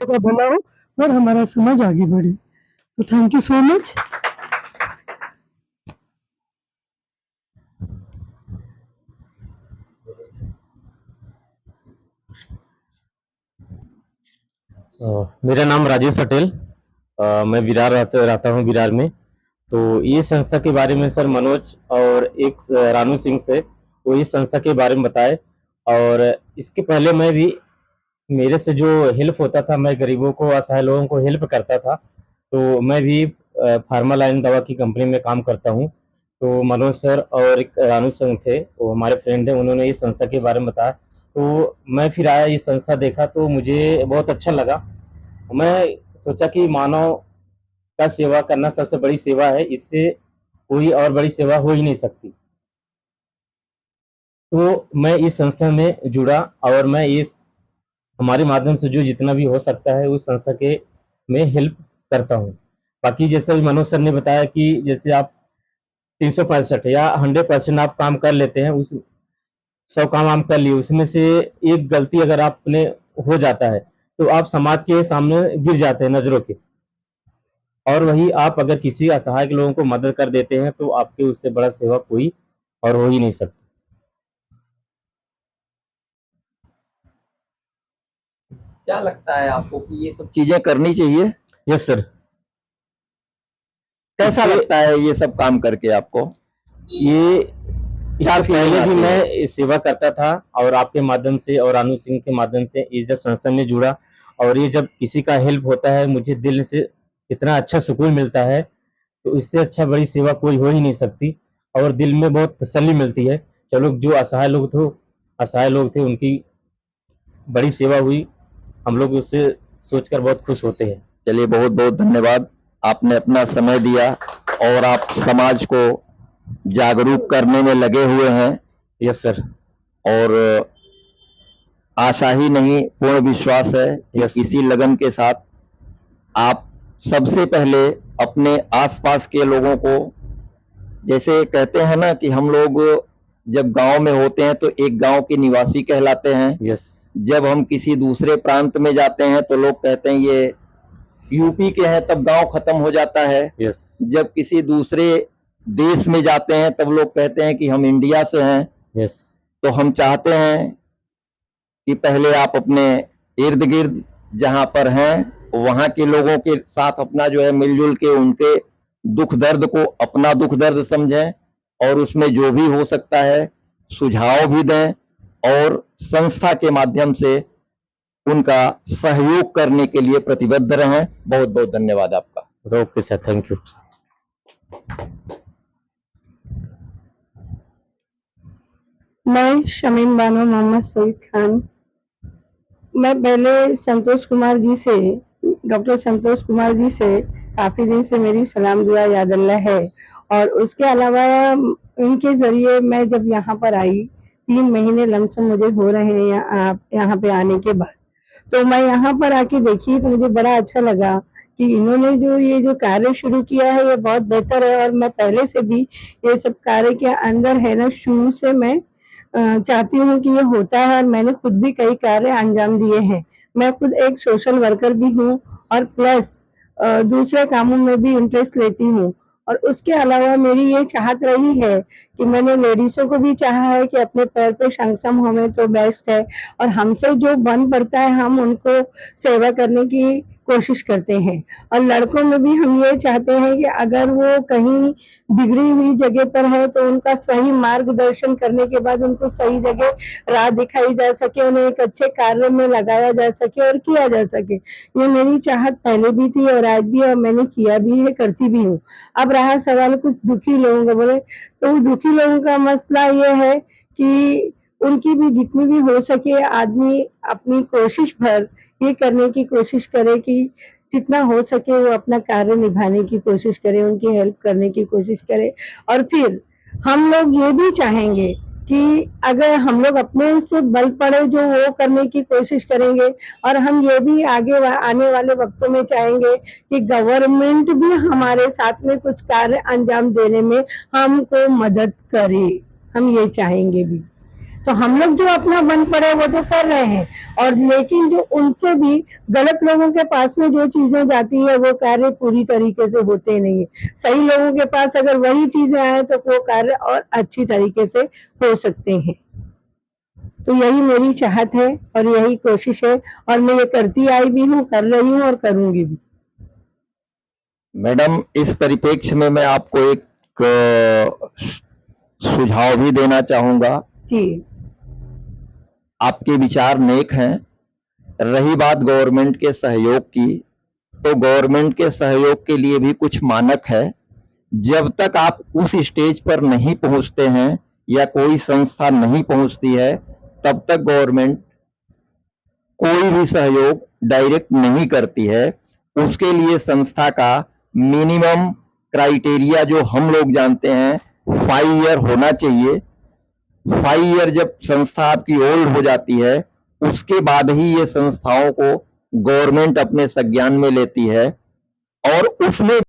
का भला हो और हमारा समाज आगे बढ़े। तो थैंक यू सो मच। मेरा नाम राजेश पटेल। मैं विरार रहता हूँ विरार में। तो ये संस्था के बारे में सर मनोज और एक रानू सिंह से वो इस संस्था के बारे में बताए। और इसके पहले मैं भी, मेरे से जो हेल्प होता था, मैं गरीबों को, असहाय लोगों को हेल्प करता था। तो मैं भी फार्मा लाइन दवा की कंपनी में काम करता हूँ। तो मनोज सर और एक रानू सिंह थे, वो हमारे फ्रेंड हैं, उन्होंने इस संस्था के बारे में बताया। तो मैं फिर आया, ये संस्था देखा तो मुझे बहुत अच्छा लगा। मैं सोचा कि मानव का सेवा करना सबसे बड़ी सेवा है, इससे कोई और बड़ी सेवा हो ही नहीं सकती। तो मैं इस संस्था में जुड़ा और मैं इस हमारे माध्यम से जो जितना भी हो सकता है उस संस्था के में हेल्प करता हूँ। बाकी जैसे मनोज सर ने बताया कि जैसे आप 365 या 100% आप काम कर लेते हैं, उस 100 काम आप कर लिए, उसमें से एक गलती अगर आपने हो जाता है तो आप समाज के सामने गिर जाते हैं नजरों के। और वही आप अगर किसी असहाय के लोगों को मदद कर देते हैं तो आपके उससे बड़ा सेवा कोई और हो ही नहीं सकती। क्या लगता है आपको कि ये सब चीजें करनी चाहिए? Yes sir. कैसा इससे लगता है ये सब काम करके आपको? ये क्या इससे फीलिंग पहले भी आती है? मैं सेवा करता था और आपके माध्यम से और अनु सिंह के माध्यम से ये जब संस्था में जुड़ा और ये जब किसी का हेल्प होता है, मुझे दिल से इतना अच्छा सुकून मिलता है। तो इससे अच्छा बड़ी सेवा कोई हो ही नहीं सकती। और दिल में बहुत तसल्ली मिलती है। चलो, जो असहाय लोग थे उनकी बड़ी सेवा हुई, हम लोग उससे सोचकर बहुत खुश होते हैं। चलिए, बहुत बहुत धन्यवाद। आपने अपना समय दिया और आप समाज को जागरूक करने में लगे हुए हैं। Yes sir. और आशा ही नहीं, पूर्ण विश्वास है कि यस। इसी लगन के साथ आप सबसे पहले अपने आसपास के लोगों को, जैसे कहते हैं ना कि हम लोग जब गांव में होते हैं तो एक गांव के निवासी कहलाते हैं। यस। जब हम किसी दूसरे प्रांत में जाते हैं तो लोग कहते हैं ये यूपी के हैं, तब गांव खत्म हो जाता है। यस। जब किसी दूसरे देश में जाते हैं तब लोग कहते हैं कि हम इंडिया से हैं। यस। तो हम चाहते हैं कि पहले आप अपने इर्द गिर्द जहां पर हैं वहां के लोगों के साथ अपना जो है मिलजुल के उनके दुख दर्द को अपना दुख दर्द समझें और उसमें जो भी हो सकता है सुझाव भी दें और संस्था के माध्यम से उनका सहयोग करने के लिए प्रतिबद्ध रहें। बहुत बहुत धन्यवाद आपका। Okay sir, thank you. मैं शमीम बानो मोहम्मद सईद खान। मैं पहले संतोष कुमार जी से, डॉक्टर संतोष कुमार जी से काफ़ी दिन से मेरी सलाम दुआ याद अल्लाह है। और उसके अलावा इनके ज़रिए मैं जब यहाँ पर आई, 3 महीने लमसम मुझे हो रहे हैं यहाँ पे आने के बाद। तो मैं यहाँ पर आके देखी तो मुझे बड़ा अच्छा लगा कि इन्होंने ये जो कार्य शुरू किया है ये बहुत बेहतर है। और मैं पहले से भी ये सब कार्य के अंदर है ना, शुरू से मैं चाहती हूँ कि ये होता है और मैंने खुद भी कई कार्य अंजाम दिए हैं। मैं खुद एक सोशल वर्कर भी हूँ और प्लस दूसरे कामों में भी इंटरेस्ट लेती हूँ। और उसके अलावा मेरी ये चाहत रही है कि मैंने लेडीज़ों को भी चाहा है कि अपने पैर पे सक्षम हों तो बेस्ट है, और हमसे जो बन पड़ता है हम उनको सेवा करने की कोशिश करते हैं। और लड़कों में भी हम ये चाहते हैं कि अगर वो कहीं बिगड़ी हुई जगह पर है तो उनका सही मार्गदर्शन करने के बाद उनको सही जगह राह दिखाई जा सके, उन्हें एक अच्छे कार्य में लगाया जा सके और किया जा सके। ये मेरी चाहत पहले भी थी और आज भी, और मैंने किया भी है, करती भी हूँ। अब रहा सवाल कुछ दुखी लोगों का, बोले तो दुखी लोगों का मसला ये है कि उनकी भी जितनी भी हो सके आदमी अपनी कोशिश भर ये करने की कोशिश करे कि जितना हो सके वो अपना कार्य निभाने की कोशिश करे, उनकी हेल्प करने की कोशिश करे। और फिर हम लोग ये भी चाहेंगे कि अगर हम लोग अपने से बल पड़े जो वो करने की कोशिश करेंगे, और हम ये भी आगे आने वाले वक्तों में चाहेंगे कि गवर्नमेंट भी हमारे साथ में कुछ कार्य अंजाम देने में हमको मदद करे, हम ये चाहेंगे भी। तो हम लोग जो अपना बन पड़े वो तो कर रहे हैं, और लेकिन जो उनसे भी गलत लोगों के पास में जो चीजें जाती है वो कार्य पूरी तरीके से होते नहीं है। सही लोगों के पास अगर वही चीजें आए तो वो कार्य और अच्छी तरीके से हो सकते हैं। तो यही मेरी चाहत है और यही कोशिश है, और मैं ये करती आई भी हूँ, कर रही हूँ और करूंगी भी। मैडम, इस परिप्रेक्ष्य में मैं आपको एक सुझाव भी देना चाहूंगा। जी आपके विचार नेक हैं। रही बात गवर्नमेंट के सहयोग की, तो गवर्नमेंट के सहयोग के लिए भी कुछ मानक है। जब तक आप उस स्टेज पर नहीं पहुंचते हैं या कोई संस्था नहीं पहुंचती है, तब तक गवर्नमेंट कोई भी सहयोग डायरेक्ट नहीं करती है। उसके लिए संस्था का मिनिमम क्राइटेरिया जो हम लोग जानते हैं 5 ईयर होना चाहिए। 5 ईयर जब संस्था आपकी ओल्ड हो जाती है, उसके बाद ही ये संस्थाओं को गवर्नमेंट अपने संज्ञान में लेती है, और उसमें